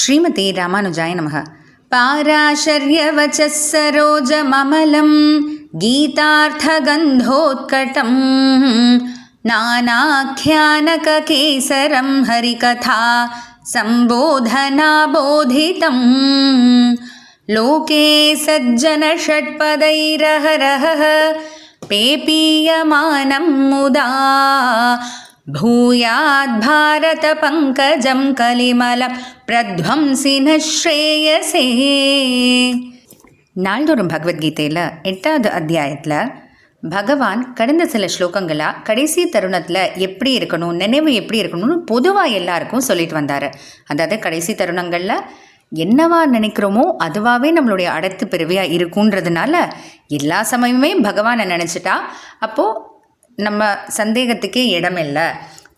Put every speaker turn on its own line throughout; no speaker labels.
ஸ்ரீமதி ராமானுஜாய நமக. பாராசர்யவச்சः சரோஜமமலம் கீதார்த்தகந்தோத்கடம் நானாख्यानककेसरं हरिकथा सम्बोधनाबोधितं लोके सज्जनषट्पदैरहरः पेपीयमानं मुदा भूयाद्भारतपङ्कजं कलिमलं प्रध्वंसिनः श्रेयसे. நாள்தோறும் பகவத்கீதையில் 8வது அத்தியாயத்தில் பகவான் கடந்த சில ஸ்லோகங்களாக கடைசி தருணத்தில் எப்படி இருக்கணும், நினைவு எப்படி இருக்கணும்னு பொதுவாக எல்லாருக்கும் சொல்லிட்டு வந்தார். அதாவது கடைசி தருணங்களில் என்னவா நினைக்கிறோமோ அதுவாகவே நம்மளுடைய அடுத்த பிறவியாக இருக்குன்றதுனால எல்லா சமயமே பகவானை நினச்சிட்டா அப்போது நம்ம சந்தேகத்துக்கே இடம் இல்லை,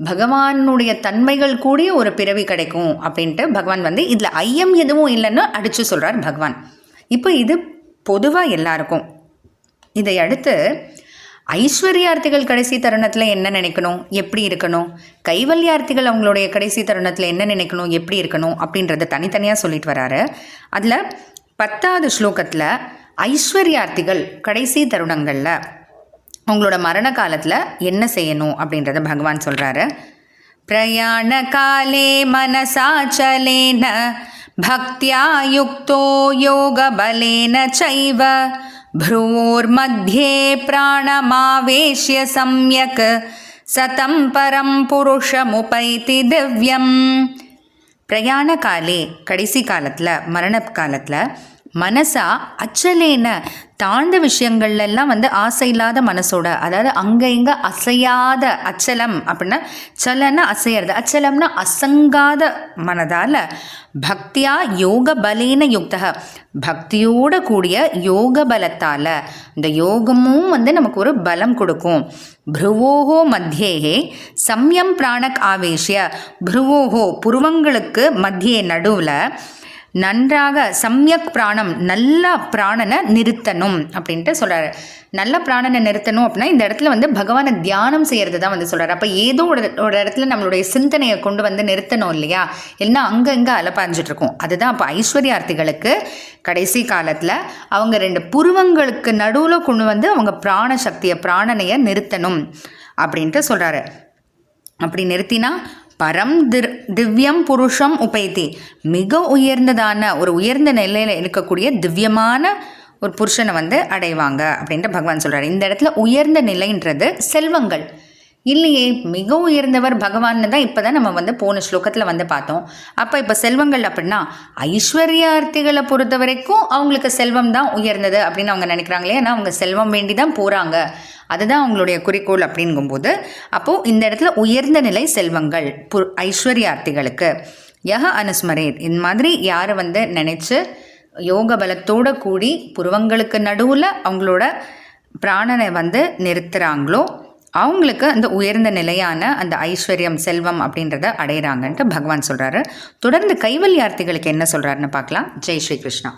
பகவானுடைய தன்மைகள் கூடிய ஒரு பிறவி கிடைக்கும் அப்படின்ட்டு பகவான் இதில் ஐயம் எதுவும் இல்லைன்னு அடித்து சொல்கிறார் பகவான். இப்போ இது பொதுவாக எல்லாருக்கும். இதை அடுத்து ஐஸ்வர்யார்த்திகள் கடைசி தருணத்தில் என்ன நினைக்கணும், எப்படி இருக்கணும், கைவல்யார்த்திகள் அவங்களுடைய கடைசி தருணத்தில் என்ன நினைக்கணும், எப்படி இருக்கணும் அப்படின்றத தனித்தனியாக சொல்லிட்டு வராரு. அதில் 10வது ஸ்லோகத்தில் ஐஸ்வர்யார்த்திகள் கடைசி தருணங்களில் அவங்களோட மரண காலத்தில் என்ன செய்யணும் அப்படின்றத பகவான் சொல்கிறாரு. பிரயாண காலே மனசாச்சலேன பக்தியா யுக்தோ யோக பலேன சைவ ப்ருவோர் மத்தியே பிராணமாவேஷ்ய சம்யக் சதம் பரம் புருஷமுபைதி திவ்யம். பிரயாண காலே கடைசி காலத்தில் மரண காலத்தில் மனசா அச்சலேன தாழ்ந்த விஷயங்கள்லாம் ஆசை இல்லாத மனசோட, அதாவது அங்கே இங்கே அசையாத, அச்சலம் அப்படின்னா சலன்னா அசையிறது, அச்சலம்னா அசங்காத மனதால் பக்தியா யோக பலேன யுக்தக பக்தியோட கூடிய யோக பலத்தால், இந்த யோகமும் நமக்கு ஒரு பலம் கொடுக்கும். ப்ருவோஹோ மத்தியே சம்யம் பிராணக் ஆவேஷ்ய ப்ருவோஹோ புருவங்களுக்கு மத்தியே நடுவில் நன்றாக சம்யக் பிராணம் நல்ல பிராணனை நிறுத்தணும் அப்படின்ட்டு சொல்கிறாரு. நல்ல பிராணனை நிறுத்தணும் அப்படின்னா இந்த இடத்துல பகவானை தியானம் செய்கிறது தான் சொல்கிறார். அப்போ ஏதோ ஒரு இடத்துல நம்மளுடைய சிந்தனையை கொண்டு நிறுத்தணும் இல்லையா, இல்லைன்னா அங்கே இங்கே அலப்பாஞ்சிட்ருக்கோம். அதுதான் அப்போ ஐஸ்வர்யார்த்திகளுக்கு கடைசி காலத்தில் அவங்க 2 புருவங்களுக்கு நடுவில் கொண்டு அவங்க பிராண சக்தியை பிராணனையை நிறுத்தணும் அப்படின்ட்டு சொல்கிறாரு. அப்படி நிறுத்தினா பரம் திவ்யம் புருஷம் உபைத்தி மிக உயர்ந்ததான ஒரு உயர்ந்த நிலையில் இருக்கக்கூடிய திவ்யமான ஒரு புருஷனை அடைவாங்க அப்படின்ட்டு பகவான் சொல்கிறார். இந்த இடத்துல உயர்ந்த நிலைன்றது செல்வங்கள் இல்லையே, மிக உயர்ந்தவர் பகவான்னு தான் இப்போ தான் நம்ம போன ஸ்லோகத்தில் பார்த்தோம். அப்போ இப்போ செல்வங்கள் அப்படின்னா ஐஸ்வர்யார்த்திகளை பொறுத்த வரைக்கும் அவங்களுக்கு செல்வம் தான் உயர்ந்தது அப்படின்னு அவங்க நினைக்கிறாங்களே. ஏன்னா அவங்க செல்வம் வேண்டி தான் போகிறாங்க, அதுதான் அவங்களுடைய குறிக்கோள் அப்படிங்கும்போது அப்போது இந்த இடத்துல உயர்ந்த நிலை செல்வங்கள் ஐஸ்வர்யார்த்திகளுக்கு. யஹ அனுஸ்மரேத் இந்த மாதிரி யாரை நினச்சி யோக பலத்தோடு கூடி புருவங்களுக்கு நடுவில் அவங்களோட பிராணனை நிறுத்துகிறாங்களோ அவங்களுக்கு அந்த உயர்ந்த நிலையான அந்த ஐஸ்வர்யம் செல்வம் அப்படின்றத அடைகிறாங்கன்ட்டு பகவான் சொல்கிறாரு. தொடர்ந்து கைவல்யார்த்திகளுக்கு என்ன சொல்கிறாருன்னு பார்க்கலாம். ஜெய் ஸ்ரீ கிருஷ்ணா.